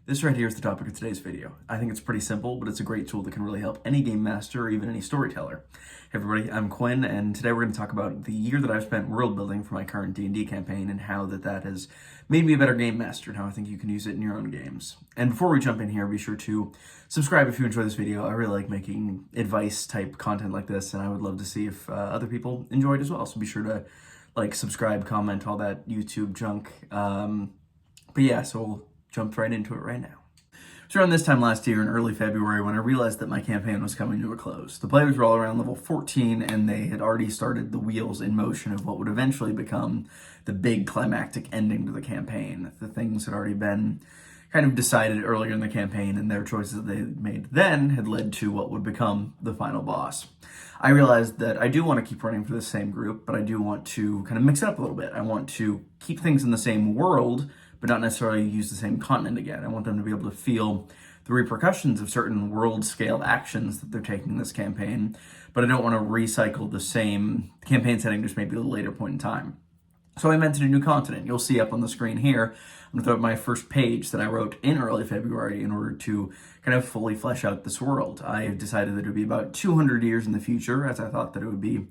This right here is the topic of today's video. I think it's pretty simple, but it's a great tool that can really help any game master or even any storyteller. Hey everybody, I'm Quinn, and today we're going to talk about the year that I've spent world building for my current D&D campaign and how that has made me a better game master and how I think you can use it in your own games. And before we jump in here, be sure to subscribe if you enjoy this video. I really like making advice type content like this, and I would love to see if other people enjoy it as well. So be sure to like, subscribe, comment, all that YouTube junk. But yeah, so we'll jump right into it right now. So around this time last year in early February when I realized that my campaign was coming to a close. The players were all around level 14 and they had already started the wheels in motion of what would eventually become the big climactic ending to the campaign. The things had already been kind of decided earlier in the campaign, and their choices that they made then had led to what would become the final boss. I realized that I do want to keep running for the same group, but I do want to kind of mix it up a little bit. I want to keep things in the same world, but not necessarily use the same continent again. I want them to be able to feel the repercussions of certain world-scale actions that they're taking in this campaign, but I don't want to recycle the same campaign setting, just maybe at a later point in time. So I invented a new continent. You'll see up on the screen here, I'm going to throw up my first page that I wrote in early February in order to kind of fully flesh out this world. I decided that it would be about 200 years in the future, as I thought that it would be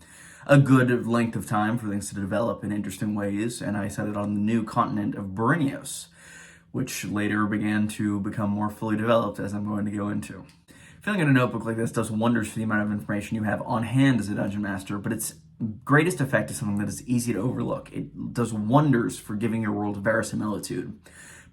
a good length of time for things to develop in interesting ways, and I set it on the new continent of Berenios, which later began to become more fully developed, as I'm going to go into. Filling in a notebook like this does wonders for the amount of information you have on hand as a dungeon master, but its greatest effect is something that is easy to overlook. It does wonders for giving your world verisimilitude.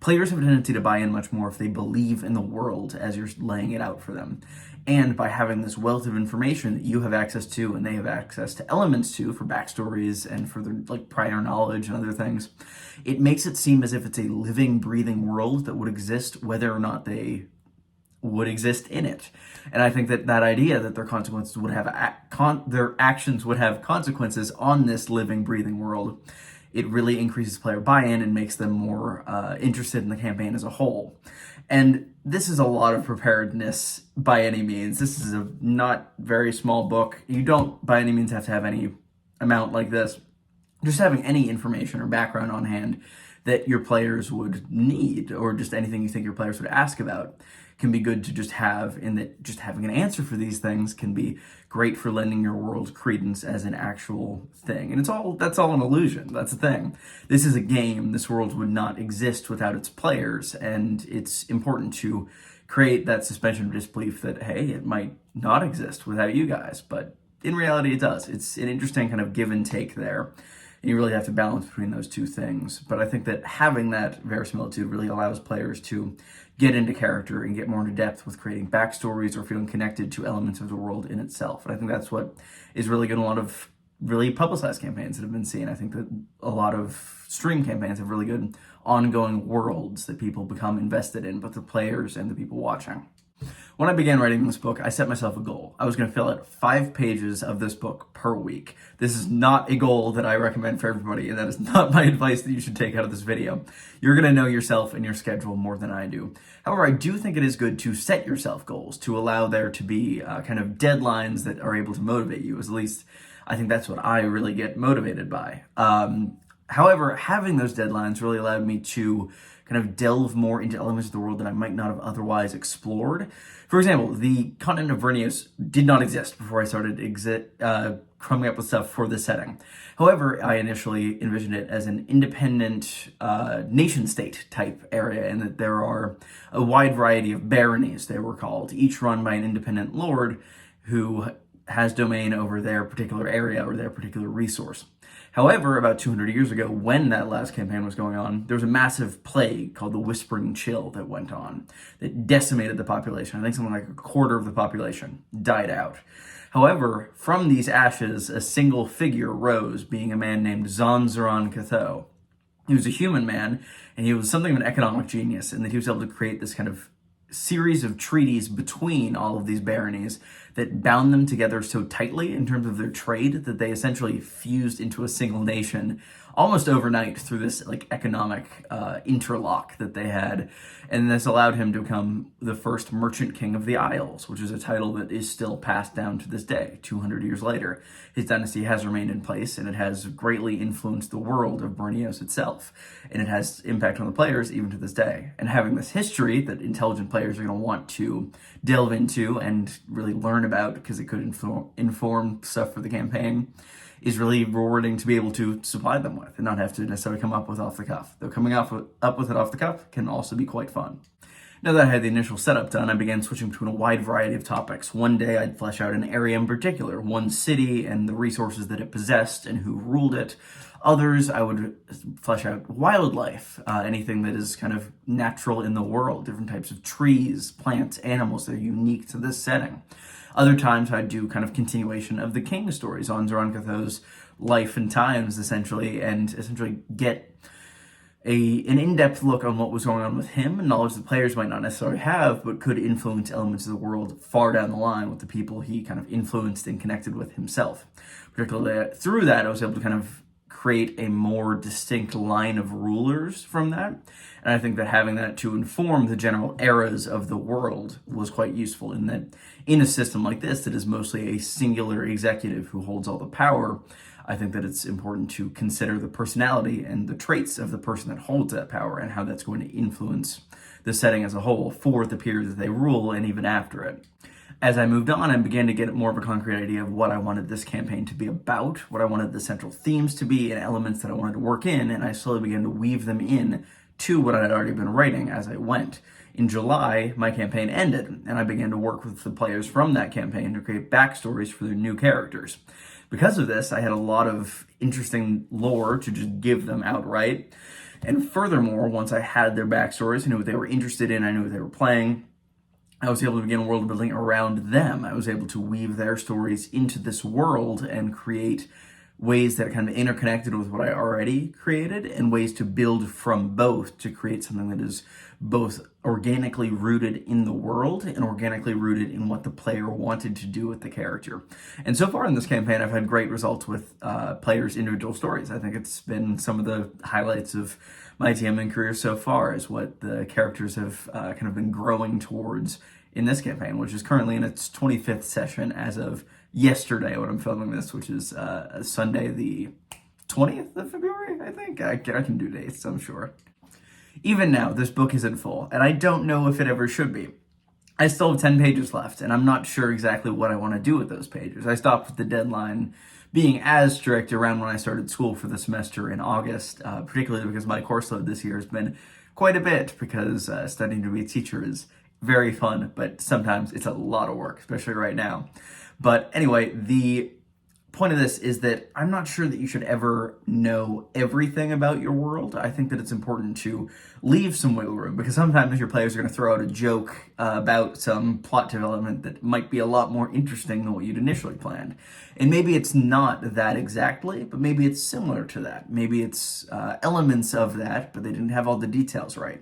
Players have a tendency to buy in much more if they believe in the world as you're laying it out for them. And by having this wealth of information that you have access to and they have access to elements to for backstories and for their prior knowledge and other things, it makes it seem as if it's a living, breathing world that would exist whether or not they would exist in it. And I think that idea that their consequences would have their actions would have consequences on this living, breathing world, it really increases player buy-in and makes them more interested in the campaign as a whole. And this is a lot of preparedness by any means. This is a not very small book. You don't by any means have to have any amount like this. Just having any information or background on hand that your players would need, or just anything you think your players would ask about, can be good to just have, in that just having an answer for these things can be great for lending your world credence as an actual thing. And that's all an illusion. That's the thing. This is a game. This world would not exist without its players, and it's important to create that suspension of disbelief that, hey, it might not exist without you guys, but in reality it does. It's an interesting kind of give and take there. And you really have to balance between those two things. But I think that having that verisimilitude really allows players to get into character and get more into depth with creating backstories or feeling connected to elements of the world in itself. And I think that's what is really good in a lot of really publicized campaigns that have been seen. I think that a lot of stream campaigns have really good ongoing worlds that people become invested in, both the players and the people watching. When I began writing this book, I set myself a goal. I was going to fill out 5 pages of this book per week. This is not a goal that I recommend for everybody, and that is not my advice that you should take out of this video. You're going to know yourself and your schedule more than I do. However, I do think it is good to set yourself goals, to allow there to be kind of deadlines that are able to motivate you. At least I think that's what I really get motivated by. However, having those deadlines really allowed me to kind of delve more into elements of the world that I might not have otherwise explored. For example, the continent of Vernios did not exist before I started coming up with stuff for this setting. However, I initially envisioned it as an independent nation-state type area, and that there are a wide variety of baronies, they were called, each run by an independent lord who has domain over their particular area or their particular resource. However, about 200 years ago, when that last campaign was going on, there was a massive plague called the Whispering Chill that went on, that decimated the population. I think something like a quarter of the population died out. However, from these ashes, a single figure rose, being a man named Zanzaran Catho. He was a human man, and he was something of an economic genius, in that he was able to create this kind of series of treaties between all of these baronies that bound them together so tightly in terms of their trade that they essentially fused into a single nation almost overnight through this like economic interlock that they had, and this allowed him to become the first merchant king of the Isles, which is a title that is still passed down to this day, 200 years later. His dynasty has remained in place, and it has greatly influenced the world of Byrneos itself, and it has impact on the players even to this day. And having this history that intelligent players are going to want to delve into and really learn about, because it could inform stuff for the campaign, is really rewarding to be able to supply them with and not have to necessarily come up with off the cuff. Though coming up with it off the cuff can also be quite fun. Now that I had the initial setup done, I began switching between a wide variety of topics. One day I'd flesh out an area in particular, one city and the resources that it possessed and who ruled it. Others, I would flesh out wildlife, anything that is kind of natural in the world, different types of trees, plants, animals that are unique to this setting. Other times I'd do kind of continuation of the king stories on Zoran-Catho's life and times, essentially get an in-depth look on what was going on with him, and knowledge that players might not necessarily have, but could influence elements of the world far down the line with the people he kind of influenced and connected with himself. Particularly through that, I was able to kind of create a more distinct line of rulers from that. And I think that having that to inform the general eras of the world was quite useful, in that in a system like this that is mostly a singular executive who holds all the power, I think that it's important to consider the personality and the traits of the person that holds that power and how that's going to influence the setting as a whole for the period that they rule and even after it. As I moved on, I began to get more of a concrete idea of what I wanted this campaign to be about, what I wanted the central themes to be, and elements that I wanted to work in, and I slowly began to weave them in to what I had already been writing as I went. In July, my campaign ended, and I began to work with the players from that campaign to create backstories for their new characters. Because of this, I had a lot of interesting lore to just give them outright. And furthermore, once I had their backstories, I knew what they were interested in, I knew what they were playing, I was able to begin world building around them. I was able to weave their stories into this world and create ways that are kind of interconnected with what I already created, and ways to build from both to create something that is both organically rooted in the world and organically rooted in what the player wanted to do with the character. And so far in this campaign, I've had great results with players' individual stories. I think it's been some of the highlights of my DMing career so far, is what the characters have kind of been growing towards in this campaign, which is currently in its 25th session as of yesterday when I'm filming this, which is Sunday the 20th of February, I think. I can do dates, I'm sure. Even now, this book isn't full, and I don't know if it ever should be. I still have 10 pages left, and I'm not sure exactly what I want to do with those pages. I stopped with the deadline being as strict around when I started school for the semester in August, particularly because my course load this year has been quite a bit, because studying to be a teacher is very fun, but sometimes it's a lot of work, especially right now. But anyway, the point of this is that I'm not sure that you should ever know everything about your world. I think that it's important to leave some wiggle room, because sometimes your players are going to throw out a joke about some plot development that might be a lot more interesting than what you'd initially planned. And maybe it's not that exactly, but maybe it's similar to that. Maybe it's elements of that, but they didn't have all the details right.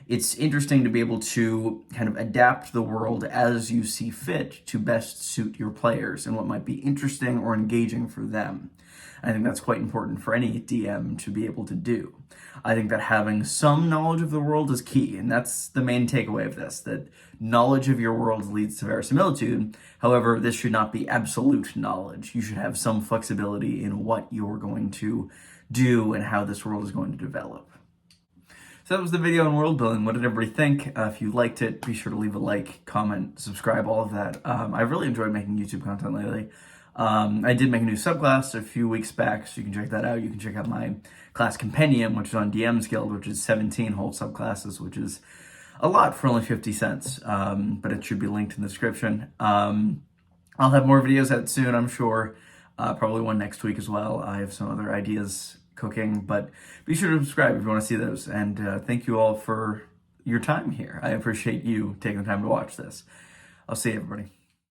It's interesting to be able to kind of adapt the world as you see fit to best suit your players and what might be interesting or engaging for them. I think that's quite important for any DM to be able to do. I think that having some knowledge of the world is key, and that's the main takeaway of this, that knowledge of your world leads to verisimilitude. However, this should not be absolute knowledge. You should have some flexibility in what you're going to do and how this world is going to develop. So that was the video on world building. What did everybody think? If you liked it, be sure to leave a like, comment, subscribe, all of that. I've really enjoyed making YouTube content lately. I did make a new subclass a few weeks back, so you can check that out. You can check out my class compendium, which is on DM's Guild, which is 17 whole subclasses, which is a lot for only 50 cents, but it should be linked in the description. I'll have more videos out soon, I'm sure. Probably one next week as well. I have some other ideas cooking, but be sure to subscribe if you want to see those. And thank you all for your time here. I appreciate you taking the time to watch this. I'll see you, everybody.